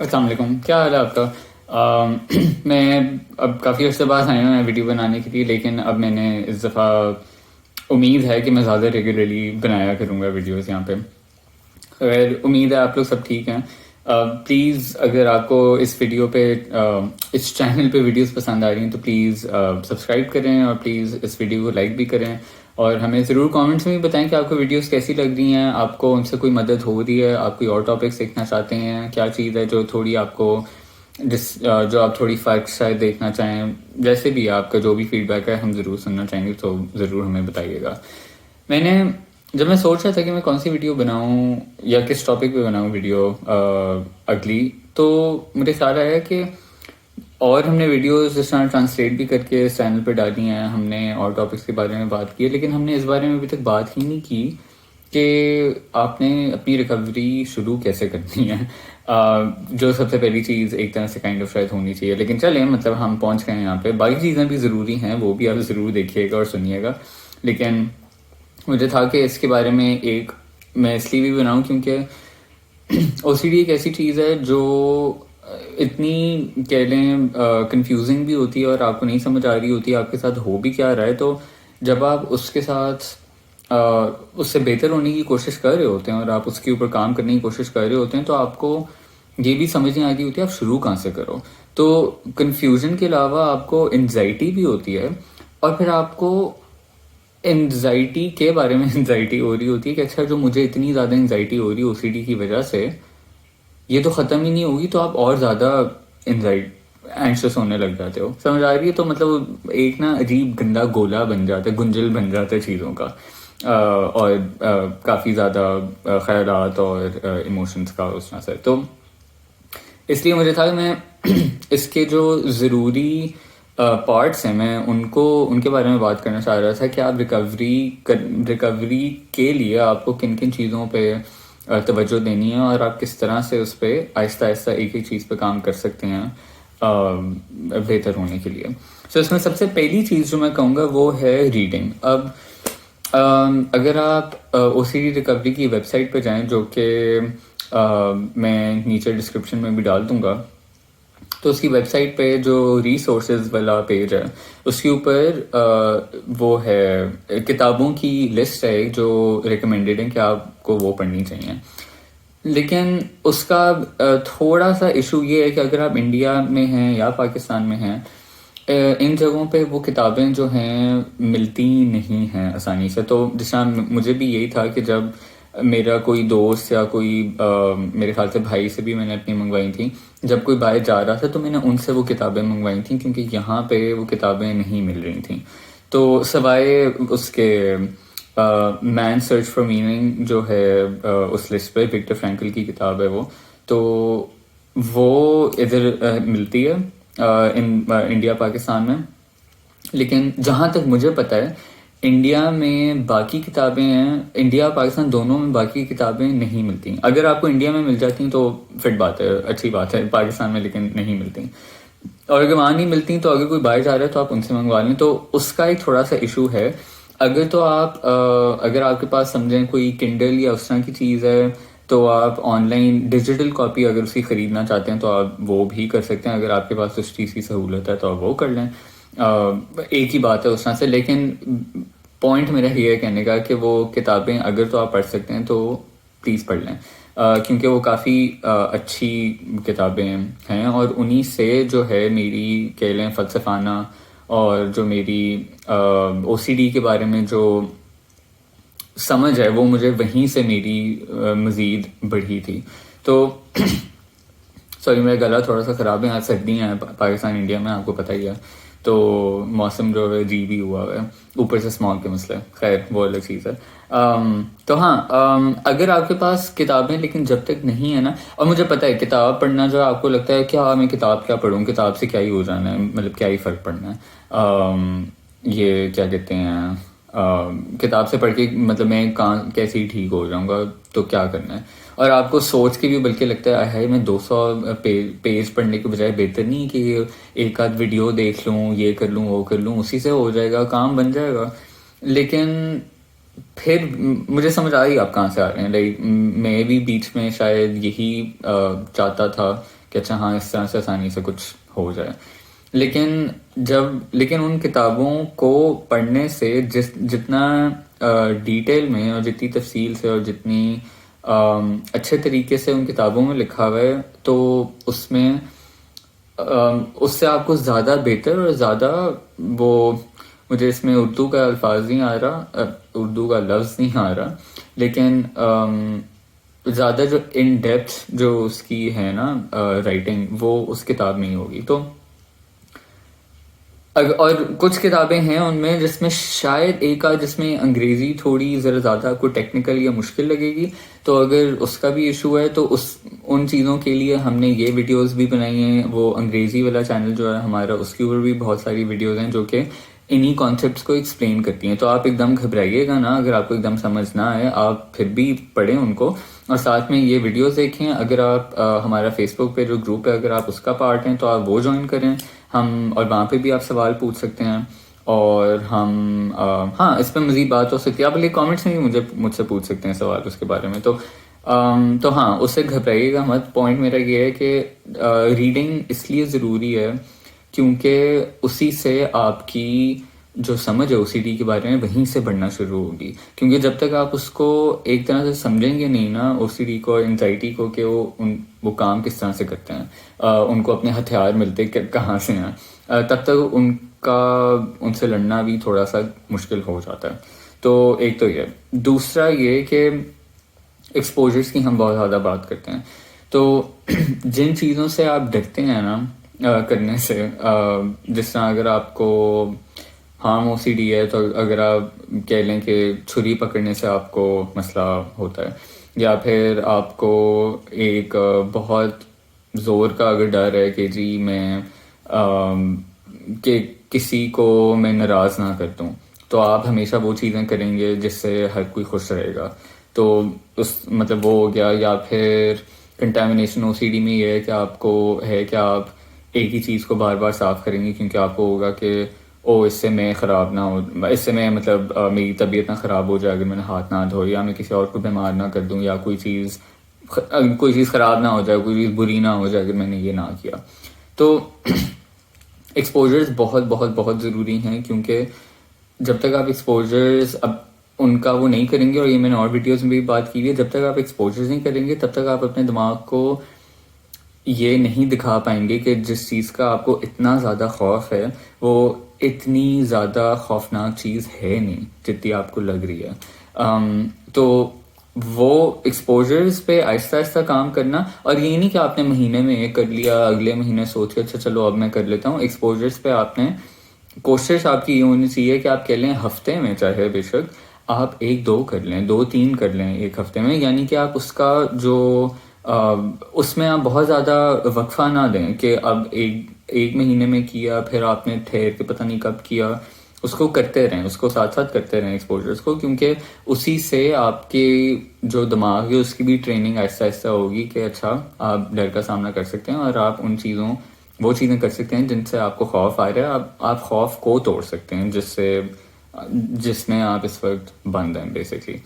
السلام علیکم، کیا حال ہے آپ کا؟ میں اب کافی عرصے بعد آیا ہوں ویڈیو بنانے کے لیے، لیکن اب میں نے اس دفعہ امید ہے کہ میں زیادہ ریگولرلی بنایا کروں گا ویڈیوز یہاں پہ. اگر امید ہے آپ لوگ سب ٹھیک ہیں. پلیز اگر آپ کو اس ویڈیو پہ اس چینل پہ ویڈیوز پسند آ رہی ہیں تو پلیز سبسکرائب کریں اور پلیز اس ویڈیو کو لائک بھی کریں، اور ہمیں ضرور کامنٹس میں بھی بتائیں کہ آپ کو ویڈیوز کیسی لگ رہی ہیں، آپ کو ان سے کوئی مدد ہو رہی ہے، آپ کوئی اور ٹاپکس دیکھنا چاہتے ہیں، کیا چیز ہے جو تھوڑی آپ کو جو آپ تھوڑی فرق شاید دیکھنا چاہیں. جیسے بھی آپ کا جو بھی فیڈ بیک ہے ہم ضرور سننا چاہیں گے، تو ضرور ہمیں بتائیے گا. جب میں سوچ رہا تھا کہ میں کون سی ویڈیو بناؤں یا کس ٹاپک پہ بناؤں ویڈیو اگلی، تو مجھے خیال آیا کہ اور ہم نے ویڈیوز اس طرح ٹرانسلیٹ بھی کر کے اس چینل پہ ڈالی ہیں، ہم نے اور ٹاپکس کے بارے میں بات کی ہے، لیکن ہم نے اس بارے میں ابھی تک بات ہی نہیں کی کہ آپ نے اپنی ریکوری شروع کیسے کرنی ہے. جو سب سے پہلی چیز ایک طرح سے کائنڈ آف شاید ہونی چاہیے، لیکن چلیں مطلب ہم پہنچ گئے ہیں یہاں پہ. باقی چیزیں بھی ضروری ہیں، وہ بھی آپ ضرور دیکھیے گا اور سنیے گا. لیکن مجھے تھا کہ اس کے بارے میں میں اس لیے بھی بناؤں کیونکہ او سی ڈی ایک ایسی چیز ہے جو اتنی کہہ لیں کنفیوزنگ بھی ہوتی ہے، اور آپ کو نہیں سمجھ آ رہی ہوتی ہے آپ کے ساتھ ہو بھی کیا رہا ہے. تو جب آپ اس کے ساتھ اس سے بہتر ہونے کی کوشش کر رہے ہوتے ہیں اور آپ اس کے اوپر کام کرنے کی کوشش کر رہے ہوتے ہیں، تو آپ کو یہ بھی سمجھ نہیں آ رہی ہوتی ہے آپ شروع کہاں سے کرو. تو کنفیوژن کے علاوہ آپ کو انزائٹی بھی ہوتی ہے، اور پھر آپ کو انزائٹی کے بارے میں انزائٹی ہو رہی ہوتی ہے کہ اچھا جو مجھے اتنی زیادہ انزائٹی ہو رہی ہے او سی ڈی کی وجہ سے، یہ تو ختم ہی نہیں ہوگی، تو آپ اور زیادہ اینشس ہونے لگ جاتے ہو. سمجھ آ رہی ہے؟ تو مطلب ایک نا عجیب گندا گولا بن جاتا ہے، گنجل بن جاتا ہے چیزوں کا، اور کافی زیادہ خیالات اور ایموشنس کا اس طرح سے. تو اس لیے مجھے تھا کہ میں اس کے جو ضروری پارٹس ہیں میں ان کے بارے میں بات کرنا چاہ رہا تھا کہ آپ ریکوری کے لیے آپ کو کن کن چیزوں پہ توجہ دینی ہے، اور آپ کس طرح سے اس پہ آہستہ آہستہ ایک ایک چیز پہ کام کر سکتے ہیں بہتر ہونے کے لیے. سو اس میں سب سے پہلی چیز جو میں کہوں گا وہ ہے ریڈنگ. اب اگر آپ او سی ڈی ریکوری کی ویب سائٹ پہ جائیں، جو کہ میں نیچے ڈسکرپشن میں بھی ڈال دوں گا، تو اس کی ویب سائٹ پہ جو ریسورسز والا پیج ہے اس کے اوپر وہ ہے کتابوں کی لسٹ ہے جو ریکمینڈیڈ ہے کہ آپ کو وہ پڑھنی چاہیے. لیکن اس کا تھوڑا سا ایشو یہ ہے کہ اگر آپ انڈیا میں ہیں یا پاکستان میں ہیں، ان جگہوں پہ وہ کتابیں جو ہیں ملتی نہیں ہیں آسانی سے. تو جس طرح مجھے بھی یہی تھا کہ جب میرا کوئی دوست یا کوئی میرے خیال سے بھائی سے بھی میں نے اپنی منگوائی تھیں، جب کوئی باہر جا رہا تھا تو میں نے ان سے وہ کتابیں منگوائی تھیں، کیونکہ یہاں پہ وہ کتابیں نہیں مل رہی تھیں. تو سوائے اس کے مین سرچ فار میننگ جو ہے اس لسٹ پہ، وکٹر فرینکل کی کتاب ہے وہ، تو وہ ادھر ملتی ہے انڈیا پاکستان میں. لیکن جہاں تک مجھے پتہ ہے انڈیا میں باقی کتابیں ہیں، انڈیا پاکستان دونوں میں باقی کتابیں نہیں ملتی. اگر آپ کو انڈیا میں مل جاتی ہیں تو فٹ بات ہے، اچھی بات ہے، پاکستان میں لیکن نہیں ملتی. اور اگر وہاں نہیں ملتی تو اگر کوئی باہر جا رہا ہے تو آپ ان سے منگوا لیں. تو اس کا ایک تھوڑا سا ایشو ہے. اگر آپ کے پاس سمجھیں کوئی کنڈل یا اس طرح کی چیز ہے تو آپ آن لائن ڈیجیٹل کاپی اگر اس کی خریدنا چاہتے ہیں تو آپ وہ بھی کر سکتے ہیں. اگر آپ کے پاس اس چیز کی سہولت ہے تو آپ وہ کر لیں، ایک ہی بات ہے اس طرح سے. لیکن پوائنٹ میرا یہ ہے کہنے کا کہ وہ کتابیں اگر تو آپ پڑھ سکتے ہیں تو پلیز پڑھ لیں، کیونکہ وہ کافی اچھی کتابیں ہیں. اور انہی سے جو ہے میری کہہ لیں فلسفانہ اور جو میری او سی ڈی کے بارے میں جو سمجھ ہے وہ مجھے وہیں سے میری مزید بڑھی تھی. تو سوری میرا گلا تھوڑا سا خراب ہے، یہاں سردیاں ہیں پاکستان انڈیا میں، آپ کو پتہ ہی ہے، تو موسم جو ہے جی بھی ہوا ہے، اوپر سے اسمال کے مسئلے، خیر وہ الگ چیز ہے. تو ہاں، اگر آپ کے پاس کتابیں لیکن جب تک نہیں ہے نا، اور مجھے پتہ ہے کتاب پڑھنا جو آپ کو لگتا ہے کیا میں کتاب کیا پڑھوں، کتاب سے کیا ہی ہو جانا ہے، مطلب کیا ہی فرق پڑنا ہے، یہ کیا کہتے ہیں کتاب سے پڑھ کے مطلب میں کیسے ہی ٹھیک ہو جاؤں گا، تو کیا کرنا ہے. اور آپ کو سوچ کے بھی بلکہ لگتا ہے میں 200 پیج پڑھنے کے بجائے بہتر نہیں کہ ایک آدھ ویڈیو دیکھ لوں، یہ کر لوں وہ کر لوں، اسی سے ہو جائے گا، کام بن جائے گا. لیکن پھر مجھے سمجھ آئی آپ کہاں سے آ رہے ہیں. میں بھی بیچ میں شاید یہی چاہتا تھا کہ اچھا ہاں اس طرح سے آسانی سے کچھ ہو جائے. لیکن ان کتابوں کو پڑھنے سے جتنا ڈیٹیل میں اور جتنی تفصیل سے اور جتنی اچھے طریقے سے ان کتابوں میں لکھا ہوا ہے تو اس میں اس سے آپ کو زیادہ بہتر اور زیادہ وہ مجھے اس میں اردو کا الفاظ نہیں آ رہا، اردو کا لفظ نہیں آ رہا، لیکن زیادہ جو ان ڈیپتھ جو اس کی ہے نا رائٹنگ وہ اس کتاب میں ہی ہوگی. تو اور کچھ کتابیں ہیں ان میں جس میں شاید ایک آدھ جس میں انگریزی تھوڑی ذرا زیادہ کوئی ٹیکنیکل یا مشکل لگے گی، تو اگر اس کا بھی ایشو ہے تو ان چیزوں کے لیے ہم نے یہ ویڈیوز بھی بنائی ہیں. وہ انگریزی والا چینل جو ہے ہمارا، اس کے اوپر بھی بہت ساری ویڈیوز ہیں جو کہ انہی کانسیپٹس کو ایکسپلین کرتی ہیں. تو آپ ایک دم گھبرائیے گا نا اگر آپ کو ایک دم سمجھ نہ آئے، آپ پھر بھی پڑھیں ان کو اور ساتھ میں یہ ویڈیوز دیکھیں. اگر آپ ہمارا فیس بک پہ جو گروپ ہے اگر آپ اس کا پارٹ ہیں تو آپ وہ جوائن کریں، ہم اور وہاں پہ بھی آپ سوال پوچھ سکتے ہیں اور ہم ہاں اس پہ مزید بات ہو سکتی ہے. آپ کامنٹس میں بھی مجھ سے پوچھ سکتے ہیں سوال اس کے بارے میں. تو ہاں اس سے گھبرائیے گا مت. پوائنٹ میرا یہ ہے کہ ریڈنگ اس لیے ضروری ہے کیونکہ اسی سے آپ کی جو سمجھ ہے OCD کے بارے میں وہیں سے بڑھنا شروع ہوگی. کیونکہ جب تک آپ اس کو ایک طرح سے سمجھیں گے نہیں نا OCD کو، انزائٹی کو، کہ وہ کام کس طرح سے کرتے ہیں، ان کو اپنے ہتھیار ملتے کہاں سے ہیں، تب تک ان سے لڑنا بھی تھوڑا سا مشکل ہو جاتا ہے. تو ایک تو یہ. دوسرا یہ کہ ایکسپوجرس کی ہم بہت زیادہ بات کرتے ہیں. تو جن چیزوں سے آپ ڈرتے ہیں نا کرنے سے، جس طرح اگر آپ کو ہارم OCD ہے تو اگر آپ کہہ لیں کہ چھری پکڑنے سے آپ کو مسئلہ ہوتا ہے، یا پھر آپ کو ایک بہت زور کا اگر ڈر ہے کہ جی میں کہ کسی کو میں ناراض نہ کر دوں، تو آپ ہمیشہ وہ چیزیں کریں گے جس سے ہر کوئی خوش رہے گا. تو مطلب وہ ہو گیا. یا پھر کنٹامنیشن OCD میں یہ ہے کہ آپ کو ہے کہ آپ ایک ہی چیز کو بار بار صاف کریں گے کیونکہ آپ کو ہوگا کہ اس سے میں خراب نہ ہو، اس سے میں مطلب میری طبیعت نہ خراب ہو جائے اگر میں نے ہاتھ نہ دھو، یا میں کسی اور کو بیمار نہ کر دوں، یا کوئی چیز خراب نہ ہو جائے، کوئی چیز بری نہ ہو جائے اگر میں نے یہ نہ کیا. تو ایکسپوجرز بہت بہت بہت ضروری ہیں کیونکہ جب تک آپ ایکسپوجرز اب ان کا وہ نہیں کریں گے، اور یہ میں نے اور ویڈیوز میں بھی بات کی ہے، جب تک آپ ایکسپوجرز نہیں کریں گے تب تک آپ اپنے دماغ کو یہ نہیں دکھا پائیں گے کہ جس چیز کا آپ کو اتنا زیادہ خوف ہے وہ اتنی زیادہ خوفناک چیز ہے نہیں جتنی آپ کو لگ رہی ہے. تو وہ ایکسپوجرز پہ آہستہ آہستہ کام کرنا، اور یہ نہیں کہ آپ نے مہینے میں ایک کر لیا، اگلے مہینے سوچ کے اچھا چلو اب میں کر لیتا ہوں. ایکسپوجرز پہ آپ نے کوشش آپ کی یہ ہونی چاہیے کہ آپ کہہ لیں ہفتے میں، چاہے بے شک آپ 1-2 کر لیں، 2-3 کر لیں ایک ہفتے میں. یعنی کہ آپ اس کا جو اس میں آپ بہت زیادہ وقفہ نہ دیں کہ اب ایک مہینے میں کیا پھر آپ نے ٹھہر کے پتہ نہیں کب کیا. اس کو کرتے رہیں، اس کو ساتھ ساتھ کرتے رہیں ایکسپوجرز کو، کیونکہ اسی سے آپ کے جو دماغ ہے اس کی بھی ٹریننگ آہستہ آہستہ ہوگی کہ اچھا آپ ڈر کا سامنا کر سکتے ہیں اور آپ وہ چیزیں کر سکتے ہیں جن سے آپ کو خوف آ رہا ہے. آپ خوف کو توڑ سکتے ہیں جس میں آپ اس وقت بند ہیں بیسکلی.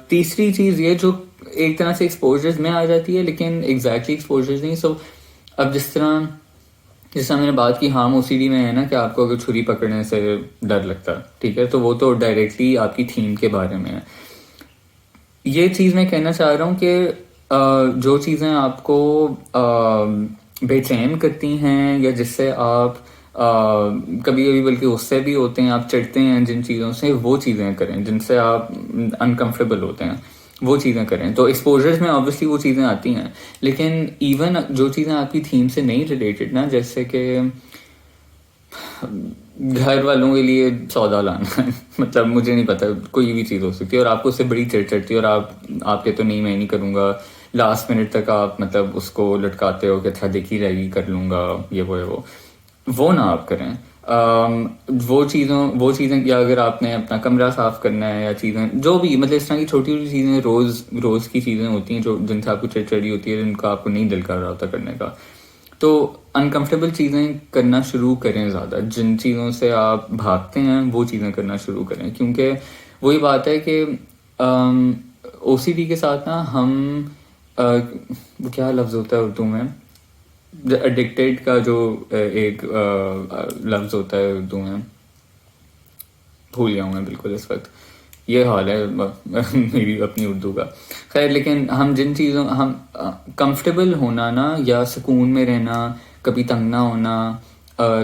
تیسری چیز یہ جو ایک طرح سے ایکسپوجرز میں آ جاتی ہے لیکن ایگزیکٹلی ایکسپوجرز نہیں. اب جس طرح میں نے بات کی ہارم OCD میں ہے نا کہ آپ کو اگر چھری پکڑنے سے ڈر لگتا ہے، ٹھیک ہے، تو وہ تو ڈائریکٹلی آپ کی تھیم کے بارے میں ہے. یہ چیز میں کہنا چاہ رہا ہوں کہ جو چیزیں آپ کو بے چین کرتی ہیں یا جس سے آپ کبھی کبھی بلکہ غصے بھی ہوتے ہیں، آپ چڑھتے ہیں جن چیزوں سے، وہ چیزیں کریں. جن سے آپ انکمفرٹیبل ہوتے ہیں وہ چیزیں کریں. تو ایکسپوجرز میں آبویسلی وہ چیزیں آتی ہیں، لیکن ایون جو چیزیں آپ کی تھیم سے نہیں ریلیٹڈ نا، جیسے کہ گھر والوں کے لیے سودا لانا مطلب مجھے نہیں پتا، کوئی بھی چیز ہو سکتی ہے اور آپ کو اس سے بڑی چڑ چڑھتی ہے اور آپ کے تو نہیں میں نہیں کروں گا، لاسٹ منٹ تک آپ مطلب اس کو لٹکاتے ہو کہ اچھا دیکھی رہے گی، کر لوں گا، یہ وہ نہ آپ کریں. وہ چیزیں یا اگر آپ نے اپنا کمرہ صاف کرنا ہے یا چیزیں جو بھی مطلب اس طرح کی چھوٹی چھوٹی چیزیں روز کی چیزیں ہوتی ہیں جو جن سے آپ کو چڑچڑی ہوتی ہے، جن کا آپ کو نہیں دل کر رہا ہوتا کرنے کا، تو انکمفرٹیبل چیزیں کرنا شروع کریں. زیادہ جن چیزوں سے آپ بھاگتے ہیں وہ چیزیں کرنا شروع کریں. کیونکہ وہی بات ہے کہ OCD کے ساتھ نا ہم وہ کیا لفظ ہوتا ہے اردو میں، ایڈکٹیڈ کا جو ایک لفظ ہوتا ہے اردو میں، بھول گیا ہوں میں بالکل اس وقت، یہ حال ہے میری اپنی اردو کا. خیر، لیکن ہم جن چیزوں ہم کمفرٹیبل ہونا نا، یا سکون میں رہنا، کبھی تنگ نہ ہونا،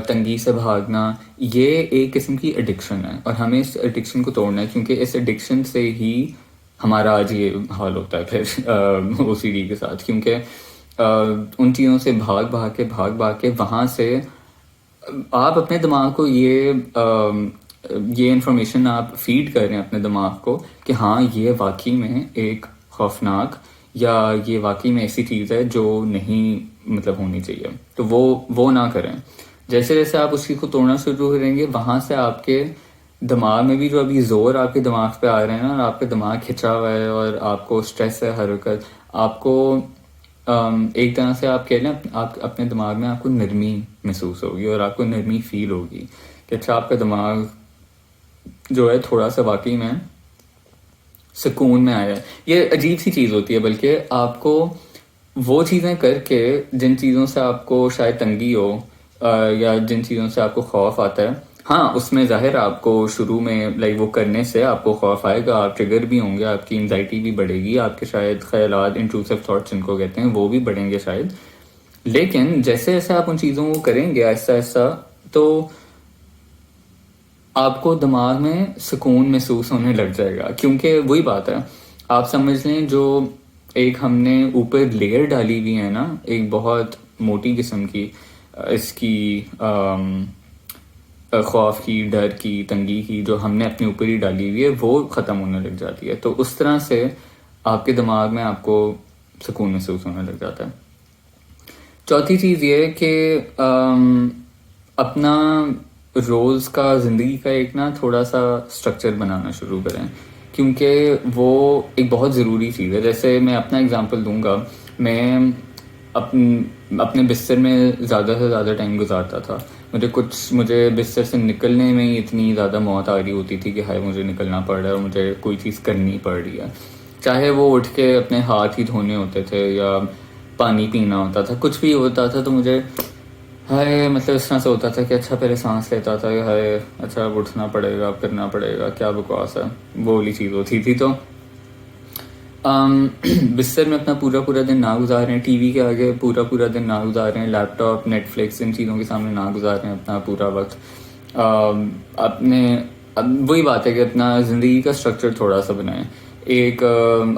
تنگی سے بھاگنا، یہ ایک قسم کی ایڈکشن ہے، اور ہمیں اس ایڈکشن کو توڑنا ہے، کیونکہ اس ایڈکشن سے ہی ہمارا آج یہ حال ہوتا ہے پھر او سی ڈی کے ساتھ. کیونکہ ان چیزوں سے بھاگ بھاگ کے وہاں سے آپ اپنے دماغ کو یہ انفارمیشن آپ فیڈ کر رہے ہیں اپنے دماغ کو کہ ہاں یہ واقعی میں ایک خوفناک، یا یہ واقعی میں ایسی چیز ہے جو نہیں مطلب ہونی چاہیے، تو وہ نہ کریں. جیسے جیسے آپ اس چیز کو توڑنا شروع کریں گے، وہاں سے آپ کے دماغ میں بھی جو ابھی زور آپ کے دماغ پہ آ رہے ہیں نا، اور آپ کا دماغ کھنچا ہوا ہے، اور آپ کو اسٹریس ہے ہر وقت، آپ کو ایک طرح سے آپ کہہ لیں آپ اپنے دماغ میں آپ کو نرمی محسوس ہوگی، اور آپ کو نرمی فیل ہوگی کہ اچھا آپ کا دماغ جو ہے تھوڑا سا واقعی میں سکون میں آیا ہے. یہ عجیب سی چیز ہوتی ہے، بلکہ آپ کو وہ چیزیں کر کے جن چیزوں سے آپ کو شاید تنگی ہو، یا جن چیزوں سے آپ کو خوف آتا ہے، ہاں اس میں ظاہر آپ کو شروع میں وہ کرنے سے آپ کو خوف آئے گا، آپ ٹریگر بھی ہوں گے، آپ کی انزائٹی بھی بڑھے گی، آپ کے شاید خیالات، انٹروسیو تھاٹس جن کو کہتے ہیں، وہ بھی بڑھیں گے شاید. لیکن جیسے جیسے آپ ان چیزوں کو کریں گے آہستہ آہستہ، تو آپ کو دماغ میں سکون محسوس ہونے لگ جائے گا. کیونکہ وہی بات ہے، آپ سمجھ لیں جو ایک ہم نے اوپر لیئر ڈالی ہوئی ہے نا، ایک بہت موٹی قسم کی، اس کی خوف کی، ڈر کی، تنگی کی، جو ہم نے اپنے اوپر ہی ڈالی ہوئی ہے، وہ ختم ہونے لگ جاتی ہے. تو اس طرح سے آپ کے دماغ میں آپ کو سکون محسوس ہونے لگ جاتا ہے. چوتھی چیز یہ ہے کہ اپنا روز کا زندگی کا ایک نا تھوڑا سا اسٹرکچر بنانا شروع کریں، کیونکہ وہ ایک بہت ضروری چیز ہے. جیسے میں اپنا اگزامپل دوں گا، میں اپنے بستر میں زیادہ سے زیادہ ٹائم گزارتا تھا. مجھے بستر سے نکلنے میں ہی اتنی زیادہ موت آ رہی ہوتی تھی کہ ہائے مجھے نکلنا پڑ رہا ہے، اور مجھے کوئی چیز کرنی پڑ رہی ہے، چاہے وہ اٹھ کے اپنے ہاتھ ہی دھونے ہوتے تھے، یا پانی پینا ہوتا تھا، کچھ بھی ہوتا تھا، تو مجھے ہائے مطلب اس طرح سے ہوتا تھا کہ اچھا پہلے سانس لیتا تھا کہ ہائے اچھا اب اٹھنا پڑے گا، اب کرنا پڑے گا، کیا بکواس ہے، وہ والی چیز ہوتی تھی. تو بستر میں اپنا پورا دن نہ گزاریں، ٹی وی کے آگے پورا دن نہ گزاریں، لیپ ٹاپ، نیٹ فلکس، ان چیزوں کے سامنے نہ گزاریں اپنا پورا وقت. وہی بات ہے کہ اپنا زندگی کا اسٹرکچر تھوڑا سا بنائیں. ایک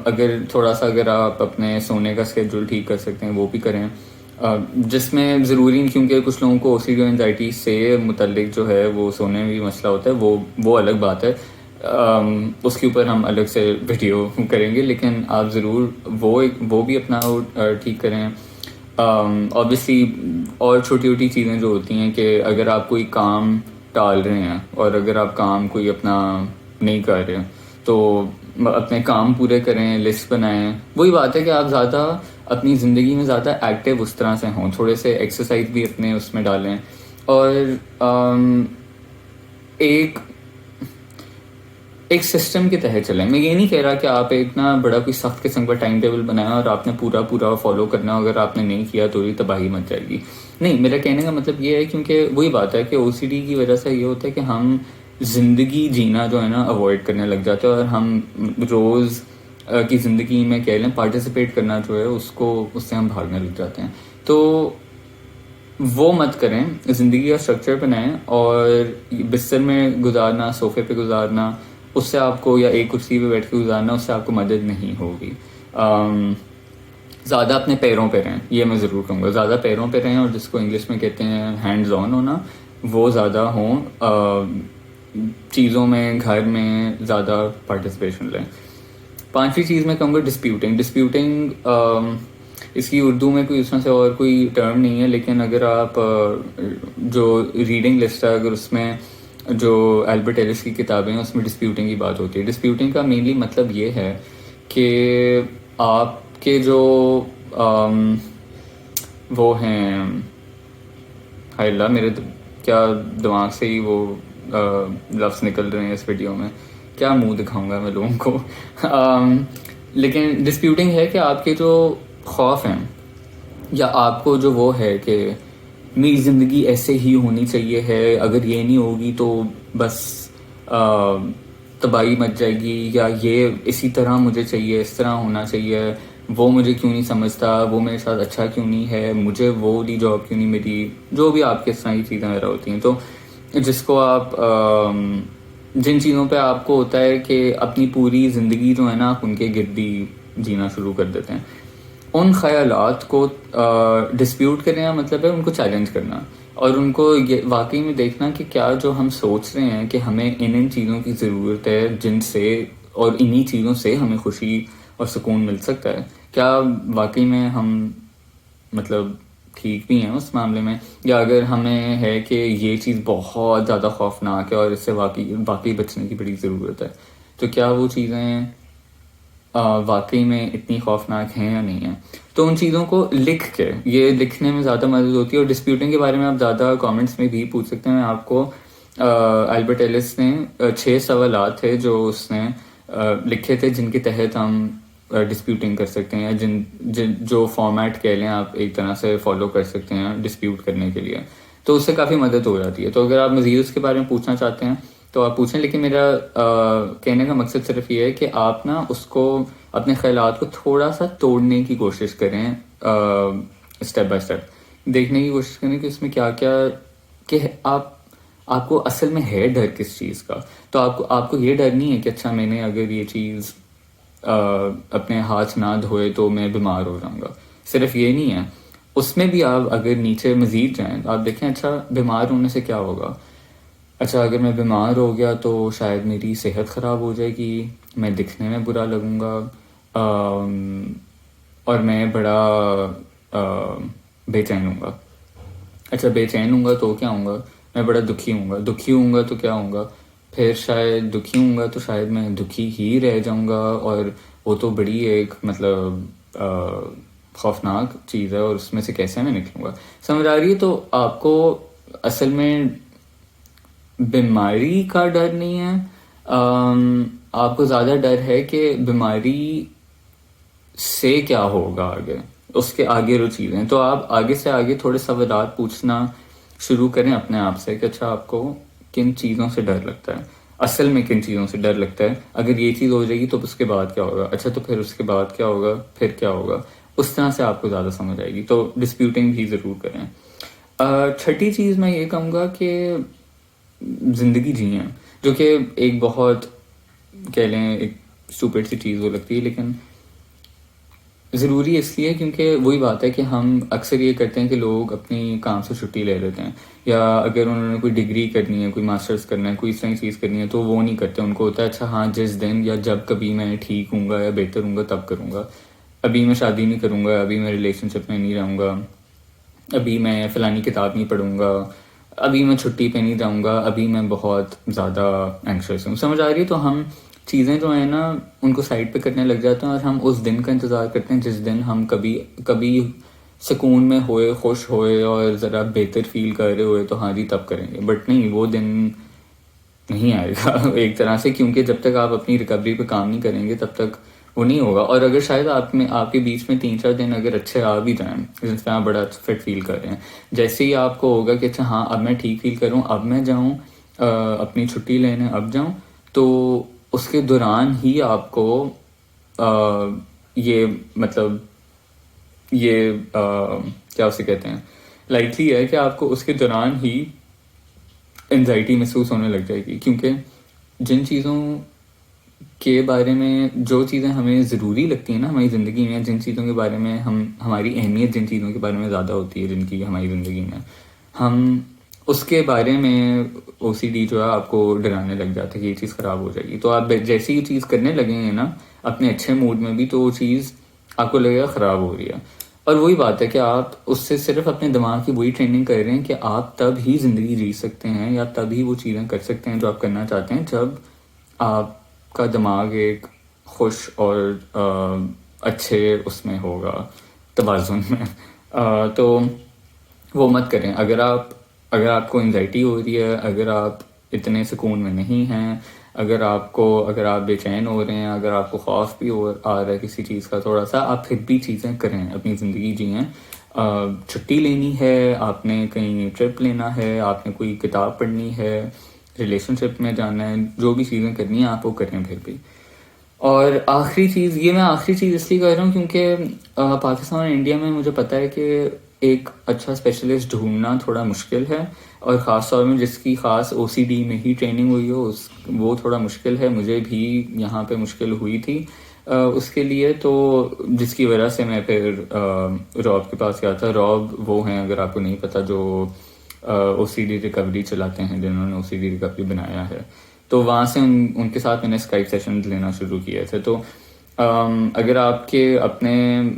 اگر آپ اپنے سونے کا اسکیڈول ٹھیک کر سکتے ہیں وہ بھی کریں، جس میں ضروری نہیں، کیونکہ کچھ لوگوں کو او سی ڈی اور انزائٹی سے متعلق جو ہے وہ سونے میں بھی مسئلہ ہوتا ہے، وہ الگ بات ہے، اس کے اوپر ہم الگ سے ویڈیو کریں گے. لیکن آپ ضرور وہ بھی اپنا ٹھیک کریں. obviously اور چھوٹی چھوٹی چیزیں جو ہوتی ہیں کہ اگر آپ کوئی کام ٹال رہے ہیں، اور اگر آپ کام کوئی اپنا نہیں کر رہے، تو اپنے کام پورے کریں، لسٹ بنائیں. وہی بات ہے کہ آپ زیادہ اپنی زندگی میں زیادہ ایکٹیو اس طرح سے ہوں، تھوڑے سے ایکسرسائز بھی اپنے اس میں ڈالیں، اور ایک سسٹم کے تحت چلیں. میں یہ نہیں کہہ رہا کہ آپ ایک نا بڑا کوئی سخت قسم کا ٹائم ٹیبل بنائیں اور آپ نے پورا فالو کرنا، اگر آپ نے نہیں کیا تو یہ تباہی مچ جائے گی. نہیں، میرا کہنے کا مطلب یہ ہے، کیونکہ وہی بات ہے کہ او سی ڈی کی وجہ سے یہ ہوتا ہے کہ ہم زندگی جینا جو ہے نا اوائڈ کرنے لگ جاتے ہیں، اور ہم روز کی زندگی میں کہہ لیں پارٹیسپیٹ کرنا جو ہے اس سے ہم بھاگنے لگ جاتے ہیں. تو وہ مت کریں، زندگی کا اسٹرکچر بنائیں، اور بستر میں گزارنا، صوفے پہ گزارنا، اس سے آپ کو، یا ایک کرسی پہ بیٹھ کے گزارنا، اس سے آپ کو مدد نہیں ہوگی. زیادہ اپنے پیروں پہ رہیں، یہ میں ضرور کہوں گا، زیادہ پیروں پہ رہیں، اور جس کو انگلش میں کہتے ہیں ہینڈز آن ہونا، وہ زیادہ ہوں. چیزوں میں، گھر میں زیادہ پارٹیسپیشن لیں. پانچویں چیز میں کہوں گا ڈسپیوٹنگ. اس کی اردو میں کوئی اس طرح سے اور کوئی ٹرم نہیں ہے، لیکن اگر آپ جو ریڈنگ لسٹ ہے، اگر اس میں جو البرٹ ایلس کی کتابیں ہیں اس میں ڈسپیوٹنگ کی بات ہوتی ہے. ڈسپیوٹنگ کا مینلی مطلب یہ ہے کہ آپ کے جو وہ ہیں، ہائے اللہ میرے کیا دماغ سے ہی وہ لفظ نکل رہے ہیں اس ویڈیو میں، کیا منہ دکھاؤں گا میں لوگوں کو. لیکن ڈسپیوٹنگ ہے کہ آپ کے جو خوف ہیں، یا آپ کو جو وہ ہے کہ میری زندگی ایسے ہی ہونی چاہیے ہے, اگر یہ نہیں ہوگی تو بس تباہی مچ جائے گی, یا یہ اسی طرح مجھے چاہیے, اس طرح ہونا چاہیے, وہ مجھے کیوں نہیں سمجھتا, وہ میرے ساتھ اچھا کیوں نہیں ہے, مجھے وہ والی جاب کیوں نہیں ملی, جو بھی آپ کے اس طرح کی چیزیں وغیرہ ہوتی ہیں. تو جس کو آپ جن چیزوں پہ آپ کو ہوتا ہے کہ اپنی پوری زندگی جو ہے نا آپ ان کے گرد ہی جینا شروع کر دیتے ہیں, ان خیالات کو ڈسپیوٹ کرنے کا مطلب ہے ان کو چیلنج کرنا, اور ان کو یہ واقعی میں دیکھنا کہ کیا جو ہم سوچ رہے ہیں کہ ہمیں ان چیزوں کی ضرورت ہے جن سے اور انہی چیزوں سے ہمیں خوشی اور سکون مل سکتا ہے, کیا واقعی میں ہم مطلب ٹھیک بھی ہیں اس معاملے میں, یا اگر ہمیں ہے کہ یہ چیز بہت زیادہ خوفناک ہے اور اس سے واقعی بچنے کی بڑی ضرورت ہے, تو کیا وہ چیزیں واقعی میں اتنی خوفناک ہیں یا نہیں ہیں. تو ان چیزوں کو لکھ کے, یہ لکھنے میں زیادہ مدد ہوتی ہے. اور ڈسپیوٹنگ کے بارے میں آپ زیادہ کامنٹس میں بھی پوچھ سکتے ہیں. میں آپ کو البرٹ ایلس نے 6 سوالات تھے جو اس نے لکھے تھے جن کے تحت ہم ڈسپیوٹنگ کر سکتے ہیں, جو فارمیٹ کہہ لیں آپ ایک طرح سے فالو کر سکتے ہیں ڈسپیوٹ کرنے کے لیے, تو اس سے کافی مدد ہو جاتی ہے. تو اگر آپ مزید اس کے بارے میں پوچھنا چاہتے ہیں تو آپ پوچھیں, لیکن میرا کہنے کا مقصد صرف یہ ہے کہ آپ نا اس کو اپنے خیالات کو تھوڑا سا توڑنے کی کوشش کریں, اسٹیپ بائی اسٹیپ دیکھنے کی کوشش کریں کہ اس میں کیا کیا, کہ آپ کو اصل میں ہے ڈر کس چیز کا. تو آپ کو یہ ڈر نہیں ہے کہ اچھا میں نے اگر یہ چیز اپنے ہاتھ نہ دھوئے تو میں بیمار ہو جاؤں گا, صرف یہ نہیں ہے. اس میں بھی آپ اگر نیچے مزید جائیں تو آپ دیکھیں اچھا بیمار ہونے سے کیا ہوگا, اچھا اگر میں بیمار ہو گیا تو شاید میری صحت خراب ہو جائے گی, میں دکھنے میں برا لگوں گا, اور میں بڑا بے چین ہوں گا. اچھا بے چین ہوں گا تو کیا ہوں گا, میں بڑا دکھی ہوں گا تو کیا ہوں گا, پھر شاید دکھی ہوں گا تو شاید میں دکھی ہی رہ جاؤں گا, اور وہ تو بڑی ایک مطلب خوفناک چیز ہے, اور اس میں سے کیسے میں نکلوں گا. سمجھ آ رہی ہے. تو آپ کو اصل میں بیماری کا ڈر نہیں ہے, آپ کو زیادہ ڈر ہے کہ بیماری سے کیا ہوگا آگے, اس کے آگے جو چیزیں. تو آپ آگے سے آگے تھوڑے سوالات پوچھنا شروع کریں اپنے آپ سے کہ اچھا آپ کو کن چیزوں سے ڈر لگتا ہے, اصل میں کن چیزوں سے ڈر لگتا ہے, اگر یہ چیز ہو جائے گی تو اس کے بعد کیا ہوگا, اچھا تو پھر اس کے بعد کیا ہوگا, پھر کیا ہوگا. اس طرح سے آپ کو زیادہ سمجھ آئے گی. تو ڈسپیوٹنگ بھی ضرور کریں. چھٹی چیز میں یہ کہوں گا کہ زندگی جئیں, جو کہ ایک بہت کہہ لیں ایک اسٹوپڈ سی چیز ہو لگتی ہے, لیکن ضروری اس لیے کیونکہ وہی بات ہے کہ ہم اکثر یہ کرتے ہیں کہ لوگ اپنی کام سے چھٹی لے لیتے ہیں, یا اگر انہوں نے کوئی ڈگری کرنی ہے, کوئی ماسٹرز کرنا ہے, کوئی اس طرح کی چیز کرنی ہے تو وہ نہیں کرتے. ان کو ہوتا ہے اچھا ہاں جس دن یا جب کبھی میں ٹھیک ہوں گا یا بہتر ہوں گا تب کروں گا, ابھی میں شادی نہیں کروں گا, ابھی میں ریلیشن شپ میں نہیں رہوں گا, ابھی میں فلانی کتاب نہیں پڑھوں گا, ابھی میں چھٹی پہ نہیں جاؤں گا, ابھی میں بہت زیادہ اینکشس ہوں. سمجھ آ رہی ہے. تو ہم چیزیں جو ہیں نا ان کو سائڈ پہ کرنے لگ جاتے ہیں, اور ہم اس دن کا انتظار کرتے ہیں جس دن ہم کبھی سکون میں ہوئے, خوش ہوئے اور ذرا بہتر فیل کر رہے ہوئے تو ہاں جی تب کریں گے. بٹ نہیں, وہ دن نہیں آئے گا ایک طرح سے, کیونکہ جب تک آپ اپنی ریکوری پہ کام نہیں کریں گے تب تک وہ نہیں ہوگا. اور اگر شاید آپ کے بیچ میں 3-4 دن اگر اچھے آ بھی جائیں جس میں آپ بڑا فٹ فیل کر رہے ہیں, جیسے ہی آپ کو ہوگا کہ اچھا ہاں اب میں ٹھیک فیل کروں, اب میں جاؤں اپنی چھٹی لینے, اب جاؤں, تو اس کے دوران ہی آپ کو یہ مطلب یہ کیا اسے کہتے ہیں, لائٹلی ہے کہ آپ کو اس کے دوران ہی انزائٹی محسوس ہونے لگ جائے گی. کیونکہ جن چیزوں کے بارے میں, جو چیزیں ہمیں ضروری لگتی ہیں نا ہماری زندگی میں, جن چیزوں کے بارے میں ہماری اہمیت جن چیزوں کے بارے میں زیادہ ہوتی ہے جن کی ہماری زندگی میں, ہم اس کے بارے میں او سی ڈی جو ہے آپ کو ڈرانے لگ جاتا ہے کہ یہ چیز خراب ہو جائے گی. تو آپ جیسے ہی چیز کرنے لگیں گے نا اپنے اچھے موڈ میں بھی, تو وہ چیز آپ کو لگے گا خراب ہو رہی ہے. اور وہی بات ہے کہ آپ اس سے صرف اپنے دماغ کی وہی ٹریننگ کر رہے ہیں کہ آپ تب ہی زندگی جی سکتے ہیں, یا تب ہی وہ چیزیں کر سکتے ہیں جو آپ کرنا چاہتے ہیں جب آپ کا دماغ ایک خوش اور اچھے اس میں ہوگا, توازن میں. تو وہ مت کریں. اگر آپ کو انزائٹی ہو رہی ہے, اگر آپ اتنے سکون میں نہیں ہیں, اگر آپ بے چین ہو رہے ہیں, اگر آپ کو خوف بھی آ رہا ہے کسی چیز کا تھوڑا سا, آپ پھر بھی چیزیں کریں, اپنی زندگی جئیں. چھٹی لینی ہے، آپ نے کہیں ٹرپ لینا ہے، آپ نے کوئی کتاب پڑھنی ہے، ریلیشن شپ میں جانا ہے، جو بھی چیزیں کرنی ہیں آپ وہ کریں پھر بھی. اور آخری چیز، یہ میں آخری چیز اس لیے کہہ رہا ہوں کیونکہ پاکستان اور انڈیا میں مجھے پتہ ہے کہ ایک اچھا اسپیشلسٹ ڈھونڈنا تھوڑا مشکل ہے، اور خاص طور میں جس کی خاص او سی ڈی میں ہی ٹریننگ ہوئی ہو وہ تھوڑا مشکل ہے. مجھے بھی یہاں پہ مشکل ہوئی تھی اس کے لیے، تو جس کی وجہ سے میں پھر راب کے پاس گیا تھا. راب وہ ہیں، اگر آپ کو نہیں پتہ، جو او سی ڈی ریکوری چلاتے ہیں، جنہوں نے او سی ڈی ریکوری بنایا ہے. تو وہاں سے ان کے ساتھ میں نے اسکائپ سیشنز لینا شروع کیے تھے. تو اگر آپ کے اپنے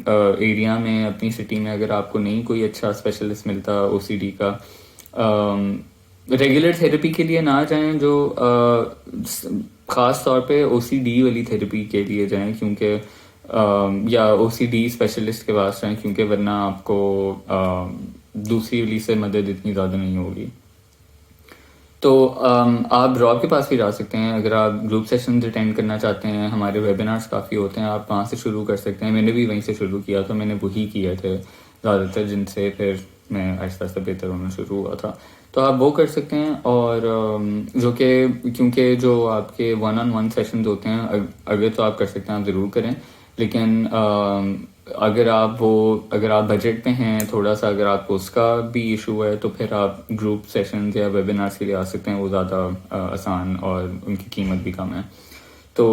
ایریا میں، اپنی سٹی میں اگر آپ کو نہیں کوئی اچھا اسپیشلسٹ ملتا او سی ڈی کا، ریگولر تھیراپی کے لیے نہ جائیں، جو خاص طور پہ او سی ڈی والی تھیراپی کے لیے جائیں، کیونکہ یا او سی ڈی اسپیشلسٹ کے پاس جائیں، کیونکہ ورنہ آپ کو دوسری والی سے مدد اتنی زیادہ نہیں ہوگی. تو آپ راب کے پاس بھی جا سکتے ہیں اگر آپ گروپ سیشنز اٹینڈ کرنا چاہتے ہیں. ہمارے ویبینارز کافی ہوتے ہیں، آپ وہاں سے شروع کر سکتے ہیں. میں نے بھی وہیں سے شروع کیا تھا، میں نے وہی کیے تھے زیادہ تر، جن سے پھر میں آہستہ آہستہ بہتر ہونا شروع ہوا تھا. تو آپ وہ کر سکتے ہیں. اور جو کہ کیونکہ جو آپ کے 1-on-1 سیشنز ہوتے ہیں، اگر تو آپ کر سکتے ہیں آپ ضرور کریں. لیکن اگر آپ بجٹ پہ ہیں تھوڑا سا، اگر آپ کو اس کا بھی ایشو ہے، تو پھر آپ گروپ سیشنز یا ویبینارس کے لیے آ سکتے ہیں. وہ زیادہ آسان اور ان کی قیمت بھی کم ہے، تو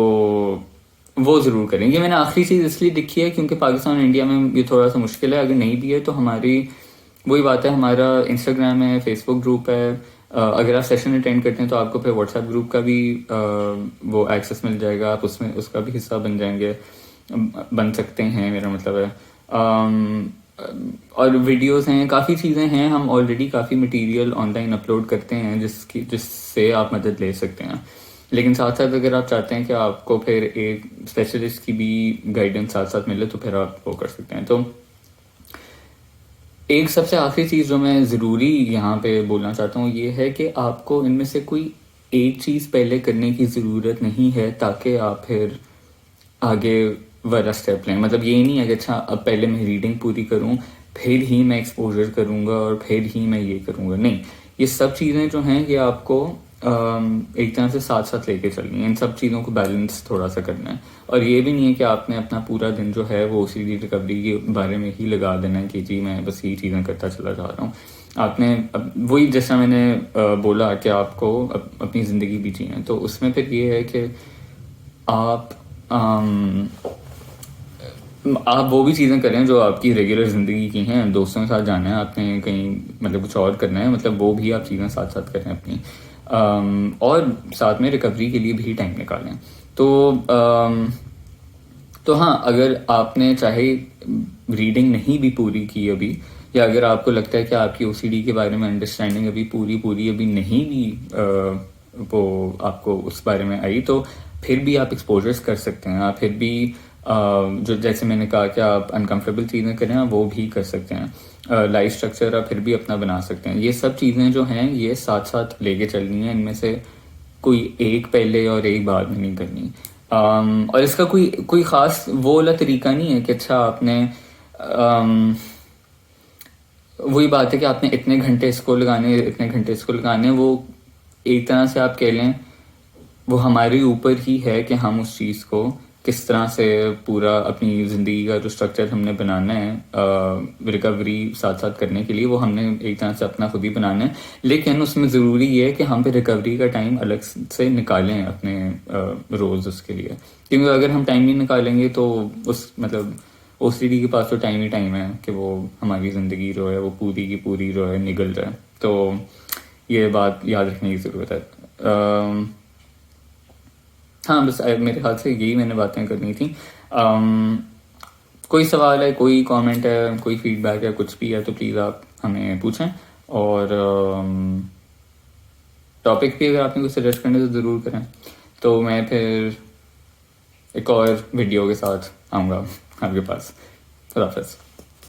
وہ ضرور کریں. یہ میں نے آخری چیز اس لیے لکھی ہے کیونکہ پاکستان اور انڈیا میں یہ تھوڑا سا مشکل ہے. اگر نہیں بھی ہے تو ہماری وہی بات ہے، ہمارا انسٹاگرام ہے، فیس بک گروپ ہے. اگر آپ سیشن اٹینڈ کرتے ہیں تو آپ کو پھر واٹس ایپ گروپ کا بھی وہ ایکسیس مل جائے گا، آپ اس کا بھی حصہ بن سکتے ہیں، میرا مطلب ہے. اور ویڈیوز ہیں، کافی چیزیں ہیں. ہم already coffee material on line upload کرتے ہیں جس سے آپ مدد لے سکتے ہیں. لیکن ساتھ ساتھ اگر آپ چاہتے ہیں کہ آپ کو پھر ایک اسپیشلسٹ کی بھی گائیڈنس ساتھ ساتھ ملے، تو پھر آپ وہ کر سکتے ہیں. تو ایک سب سے آخری چیز جو میں ضروری یہاں پہ بولنا چاہتا ہوں یہ ہے کہ آپ کو ان میں سے کوئی ایک چیز پہلے کرنے کی ضرورت نہیں ہے تاکہ آپ پھر آگے والا اسٹیپ لیں. مطلب یہ نہیں ہے کہ اچھا اب پہلے میں ریڈنگ پوری کروں، پھر ہی میں ایکسپوجر کروں گا، اور پھر ہی میں یہ کروں گا. نہیں، یہ سب چیزیں جو ہیں یہ آپ کو ایک طرح سے ساتھ ساتھ لے کے چلنی ہے. ان سب چیزوں کو بیلنس تھوڑا سا کرنا ہے. اور یہ بھی نہیں ہے کہ آپ نے اپنا پورا دن جو ہے وہ اسی ریکوری کے بارے میں ہی لگا دینا ہے کہ جی میں بس یہ چیزیں کرتا چلا جا رہا ہوں. آپ نے وہی جیسا میں نے بولا کہ آپ کو اپنی زندگی بھی جینا ہے، تو اس میں پھر یہ ہے کہ آپ وہ بھی چیزیں کریں جو آپ کی ریگولر زندگی کی ہیں. دوستوں کے ساتھ جانا ہے، آپ نے کہیں مطلب کچھ اور کرنا ہے، مطلب وہ بھی آپ چیزیں ساتھ ساتھ کریں اپنی، اور ساتھ میں ریکوری کے لیے بھی ٹائم نکالیں. تو ہاں، اگر آپ نے چاہے ریڈنگ نہیں بھی پوری کی ابھی، یا اگر آپ کو لگتا ہے کہ آپ کی او سی ڈی کے بارے میں انڈرسٹینڈنگ ابھی پوری ابھی نہیں بھی وہ آپ کو اس بارے میں آئی، تو پھر بھی آپ ایکسپوجرز کر سکتے ہیں. آپ پھر بھی جو جیسے میں نے کہا کہ آپ انکمفرٹیبل چیزیں کریں، آپ وہ بھی کر سکتے ہیں. لائف اسٹرکچر آپ پھر بھی اپنا بنا سکتے ہیں. یہ سب چیزیں جو ہیں یہ ساتھ ساتھ لے کے چلنی ہیں. ان میں سے کوئی ایک پہلے اور ایک بعد میں نہیں کرنی. اور اس کا کوئی خاص وہ والا طریقہ نہیں ہے کہ اچھا آپ نے وہی بات ہے کہ آپ نے اتنے گھنٹے اس کو لگانے. وہ ایک طرح سے آپ کہہ لیں وہ ہمارے اوپر ہی ہے کہ ہم اس چیز کو کس طرح سے پورا اپنی زندگی کا جو اسٹرکچر ہم نے بنانا ہے ریکوری ساتھ ساتھ کرنے کے لیے، وہ ہم نے ایک طرح سے اپنا خود ہی بنانا ہے. لیکن اس میں ضروری یہ ہے کہ ہم پہ ریکوری کا ٹائم الگ سے نکالیں اپنے روز اس کے لیے. کیونکہ اگر ہم ٹائم نہیں نکالیں گے تو مطلب او سی ڈی کے پاس تو ٹائم ہی ٹائم ہے کہ وہ ہماری زندگی جو ہے وہ پوری کی پوری جو ہے نگل جائے. تو یہ بات یاد رکھنے کی ضرورت ہے. ہاں، بس میرے خیال سے یہی میں نے باتیں کرنی تھیں. کوئی سوال ہے، کوئی کامنٹ ہے، کوئی فیڈ بیک ہے، کچھ بھی ہے تو پلیز آپ ہمیں پوچھیں. اور ٹاپک بھی اگر آپ نے کچھ سجیسٹ کرنے تو ضرور کریں. تو میں پھر ایک اور ویڈیو کے ساتھ آؤں گا آپ کے پاس. خدا حافظ.